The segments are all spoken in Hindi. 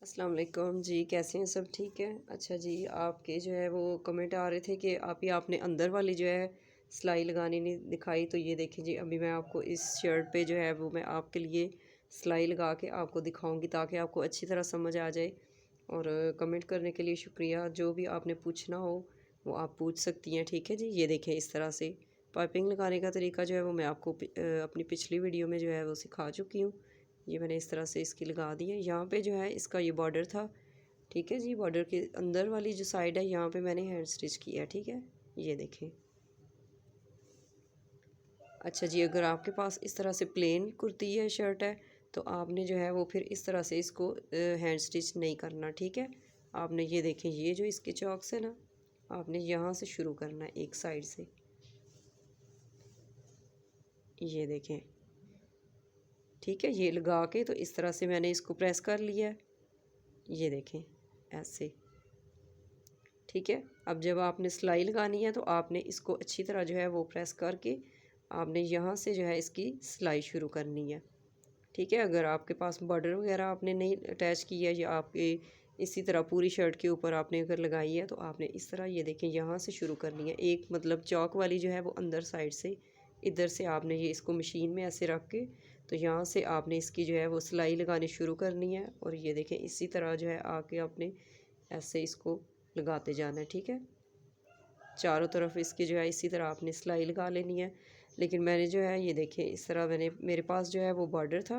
अस्सलाम वालेकुम जी, कैसे हैं सब? ठीक है। अच्छा जी, आपके जो है वो कमेंट आ रहे थे कि आपने अंदर वाली जो है सिलाई लगानी नहीं दिखाई। तो ये देखिए जी, अभी मैं आपको इस शर्ट पे जो है वो मैं आपके लिए सिलाई लगा के आपको दिखाऊंगी ताकि आपको अच्छी तरह समझ आ जाए। और कमेंट करने के लिए शुक्रिया। जो भी आपने पूछना हो वो आप पूछ सकती हैं, ठीक है जी। ये देखें, इस तरह से पाइपिंग लगाने का तरीका जो है वो मैं आपको अपनी पिछली वीडियो में जो है वो सिखा चुकी हूँ। ये मैंने इस तरह से इसकी लगा दी है। यहाँ पे जो है इसका ये बॉर्डर था, ठीक है जी। बॉर्डर के अंदर वाली जो साइड है यहाँ पे मैंने हैंड स्टिच किया है, ठीक है। ये देखें। अच्छा जी, अगर आपके पास इस तरह से प्लेन कुर्ती है, शर्ट है, तो आपने जो है वो फिर इस तरह से इसको हैंड स्टिच नहीं करना, ठीक है। आपने ये देखें, ये जो इसके चौक से ना आपने यहाँ से शुरू करना है, एक साइड से। ये देखें, ठीक है। ये लगा के तो इस तरह से मैंने इसको प्रेस कर लिया है। ये देखें, ऐसे, ठीक है। अब जब आपने सिलाई लगानी है तो आपने इसको अच्छी तरह जो है वो प्रेस करके आपने यहाँ से जो है इसकी सिलाई शुरू करनी है, ठीक है। अगर आपके पास बॉर्डर वगैरह आपने नहीं अटैच की है या आपके इसी तरह पूरी शर्ट के ऊपर आपने अगर लगाई है तो आपने इस तरह, ये देखें, यहाँ से शुरू करनी है। एक मतलब चौक वाली जो है वो अंदर साइड से, इधर से आपने ये इसको मशीन में ऐसे रख के तो यहाँ से आपने इसकी जो है वो सिलाई लगानी शुरू करनी है। और ये देखें, इसी तरह जो है आके आपने ऐसे इसको लगाते जाना है, ठीक है। चारों तरफ इसके जो है इसी तरह आपने सिलाई लगा लेनी है। लेकिन मैंने जो है, ये देखें, इस तरह मेरे पास जो है वो बॉर्डर था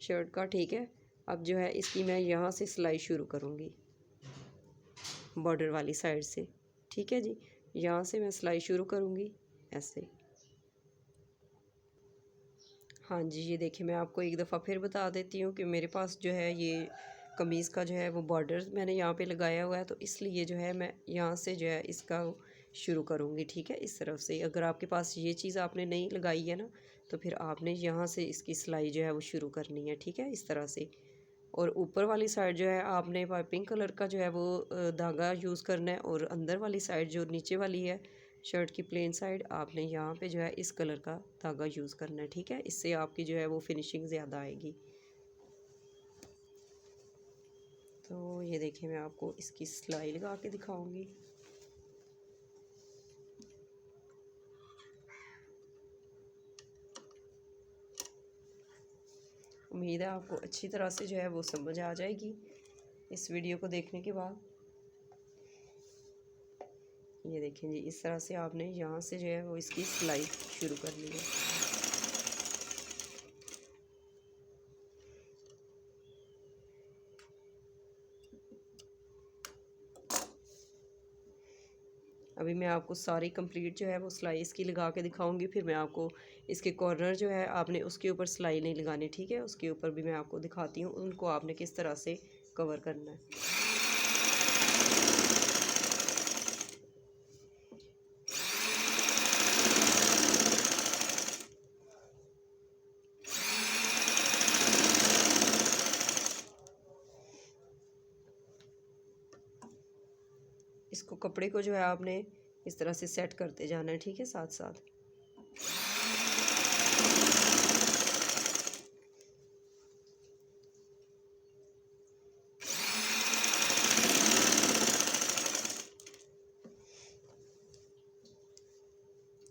शर्ट का, ठीक है। अब जो है इसकी मैं यहाँ से सिलाई शुरू करूँगी बॉर्डर वाली साइड से, ठीक है जी। यहाँ से मैं सिलाई शुरू करूँगी ऐसे। हाँ जी, ये देखिए, मैं आपको एक दफ़ा फिर बता देती हूँ कि मेरे पास जो है ये कमीज़ का जो है वो बॉर्डर मैंने यहाँ पे लगाया हुआ है, तो इसलिए जो है मैं यहाँ से जो है इसका शुरू करूँगी, ठीक है, इस तरफ से। अगर आपके पास ये चीज़ आपने नहीं लगाई है ना, तो फिर आपने यहाँ से इसकी सिलाई जो है वो शुरू करनी है, ठीक है, इस तरह से। और ऊपर वाली साइड जो है आपने पिंक कलर का जो है वो धागा यूज़ करना है, और अंदर वाली साइड जो नीचे वाली है शर्ट की प्लेन साइड, आपने यहाँ पे जो है इस कलर का धागा यूज़ करना है, ठीक है। इससे आपकी जो है वो फिनिशिंग ज़्यादा आएगी। तो ये देखिए, मैं आपको इसकी सिलाई लगा के दिखाऊंगी। उम्मीद है आपको अच्छी तरह से जो है वो समझ आ जाएगी इस वीडियो को देखने के बाद। ये देखें जी, इस तरह से आपने यहाँ से जो है वो इसकी सिलाई शुरू करनी है। अभी मैं आपको सारी कंप्लीट जो है वो सिलाई इसकी लगा के दिखाऊंगी। फिर मैं आपको इसके कॉर्नर जो है आपने उसके ऊपर सिलाई नहीं लगानी, ठीक है। उसके ऊपर भी मैं आपको दिखाती हूँ, उनको आपने किस तरह से कवर करना है। इसको कपड़े को जो है आपने इस तरह से सेट करते जाना है, ठीक है, साथ साथ।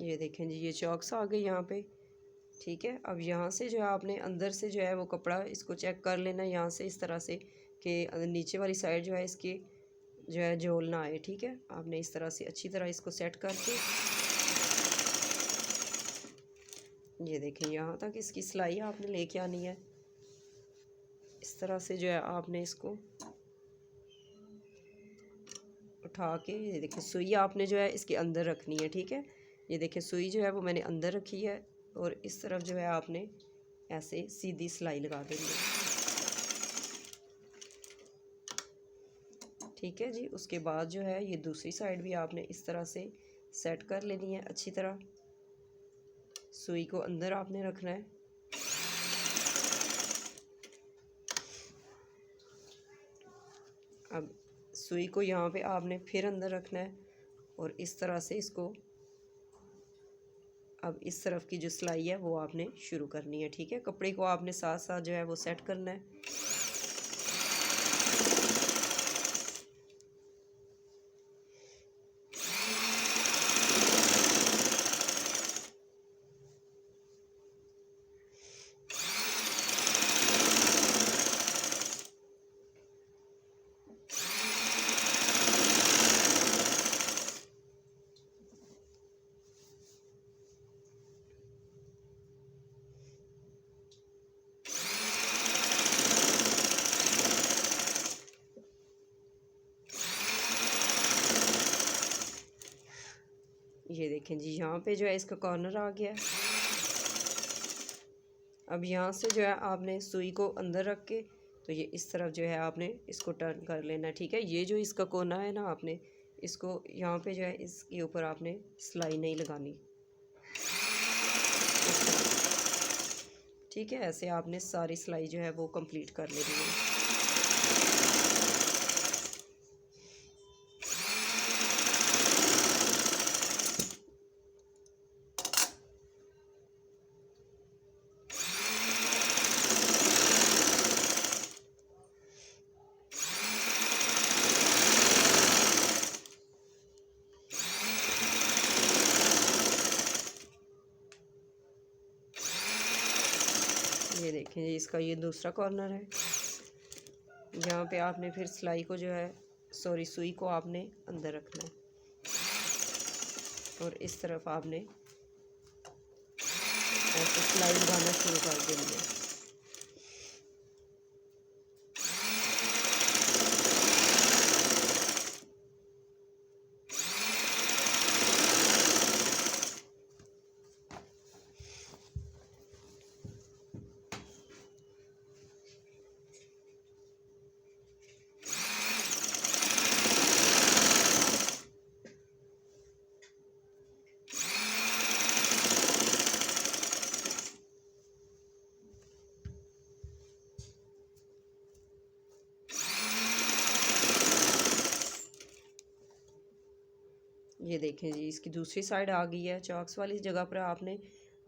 ये देखें जी, ये चौक्स आ गई यहाँ पे, ठीक है। अब यहाँ से जो है आपने अंदर से जो है वो कपड़ा इसको चेक कर लेना यहाँ से, इस तरह से कि नीचे वाली साइड जो है इसकी जो है झोल ना आए, ठीक है। आपने इस तरह से अच्छी तरह इसको सेट करके, ये देखें, यहाँ तक इसकी सिलाई आपने लेके आनी है। इस तरह से जो है आपने इसको उठा के, ये देखें, सुई आपने जो है इसके अंदर रखनी है, ठीक है। ये देखें, सुई जो है वो मैंने अंदर रखी है, और इस तरफ जो है आपने ऐसे सीधी सिलाई लगा देनी है, ठीक है जी। उसके बाद जो है ये दूसरी साइड भी आपने इस तरह से सेट कर लेनी है अच्छी तरह। सुई को अंदर आपने रखना है। अब सुई को यहाँ पे आपने फिर अंदर रखना है, और इस तरह से इसको, अब इस तरफ की जो सिलाई है वो आपने शुरू करनी है, ठीक है। कपड़े को आपने साथ साथ जो है वो सेट करना है। ये देखें जी, यहाँ पे जो है इसका कॉर्नर आ गया है। अब यहाँ से जो है आपने सुई को अंदर रख के तो ये इस तरफ जो है आपने इसको टर्न कर लेना है, ठीक है। ये जो इसका कोना है ना, आपने इसको यहाँ पे जो है इसके ऊपर आपने सिलाई नहीं लगानी, ठीक है। ऐसे आपने सारी सिलाई जो है वो कंप्लीट कर लेनी है। ये देखें जी, इसका ये दूसरा कॉर्नर है। यहाँ पे आपने फिर सिलाई को जो है सुई को आपने अंदर रखना है और इस तरफ आपने ऐसे सिलाई लगाना शुरू कर देनी है। ये देखें जी, इसकी दूसरी साइड आ गई है। चॉक्स वाली जगह पर आपने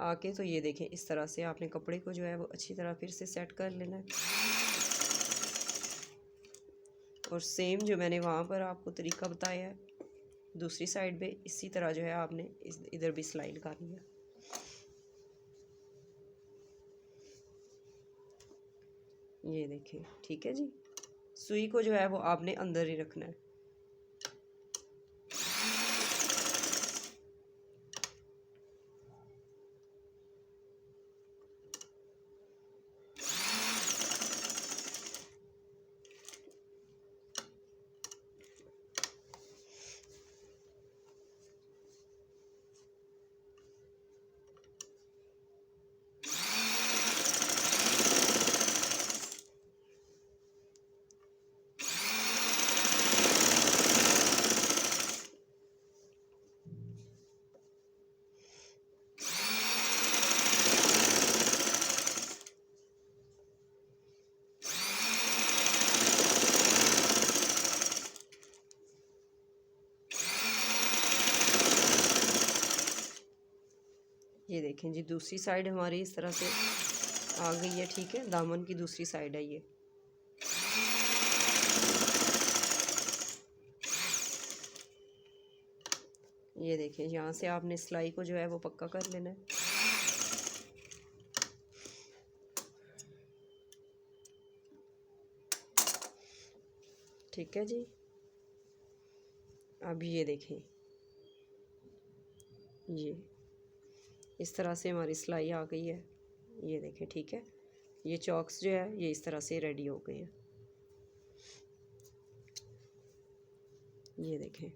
आके तो ये देखें इस तरह से आपने कपड़े को जो है वो अच्छी तरह फिर से सेट कर लेना है। और सेम जो मैंने वहाँ पर आपको तरीका बताया है, दूसरी साइड पे इसी तरह जो है आपने इधर भी सिलाई लगानी है। ये देखें, ठीक है जी। सुई को जो है वो आपने अंदर ही रखना है। ये देखें जी, दूसरी साइड हमारी इस तरह से आ गई है, ठीक है। दामन की दूसरी साइड है ये। ये देखें, यहाँ से आपने सिलाई को जो है वो पक्का कर लेना है। ठीक है जी। अब ये देखें, ये इस तरह से हमारी सिलाई आ गई है। ये देखें, ठीक है। ये चॉक्स जो है ये इस तरह से रेडी हो गए हैं। ये देखें,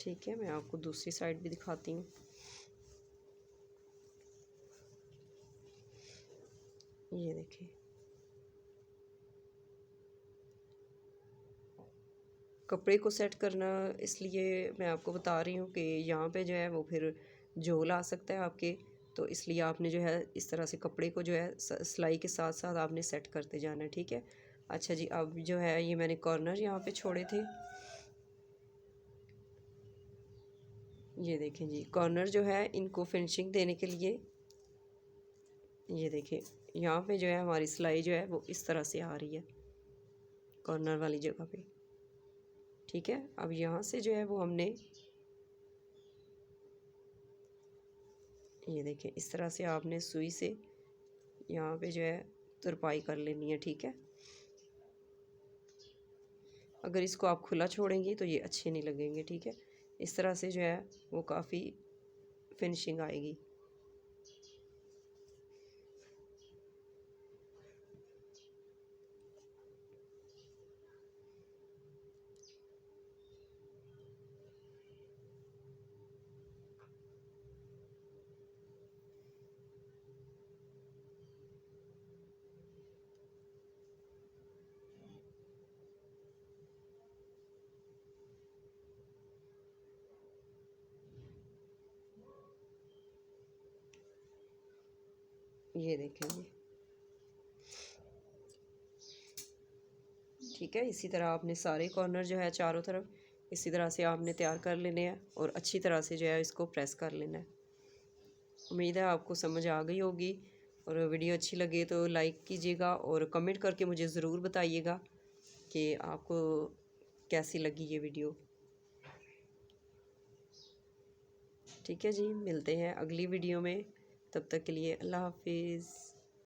ठीक है। मैं आपको दूसरी साइड भी दिखाती हूँ। ये देखें, कपड़े को सेट करना इसलिए मैं आपको बता रही हूँ कि यहाँ पे जो है वो फिर झोल आ सकता है आपके, तो इसलिए आपने जो है इस तरह से कपड़े को जो है सिलाई के साथ साथ आपने सेट करते जाना है, ठीक है। अच्छा जी, अब जो है ये मैंने कॉर्नर यहाँ पे छोड़े थे। ये देखें जी, कॉर्नर जो है इनको फिनिशिंग देने के लिए ये देखें यहाँ पे जो है हमारी सिलाई जो है वो इस तरह से आ रही है कॉर्नर वाली जगह पे, ठीक है। अब यहाँ से जो है वो हमने ये देखें इस तरह से आपने सुई से यहाँ पे जो है तुरपाई कर लेनी है, ठीक है। अगर इसको आप खुला छोड़ेंगी तो ये अच्छे नहीं लगेंगे, ठीक है। इस तरह से जो है वो काफ़ी फिनिशिंग आएगी। ये देखें जी। ठीक है, इसी तरह आपने सारे कॉर्नर जो है चारों तरफ इसी तरह से आपने तैयार कर लेने हैं और अच्छी तरह से जो है इसको प्रेस कर लेना है। उम्मीद है आपको समझ आ गई होगी, और वीडियो अच्छी लगे तो लाइक कीजिएगा और कमेंट करके मुझे ज़रूर बताइएगा कि आपको कैसी लगी ये वीडियो। ठीक है जी, मिलते हैं अगली वीडियो में, तब तक के लिए अल्लाह हाफिज़।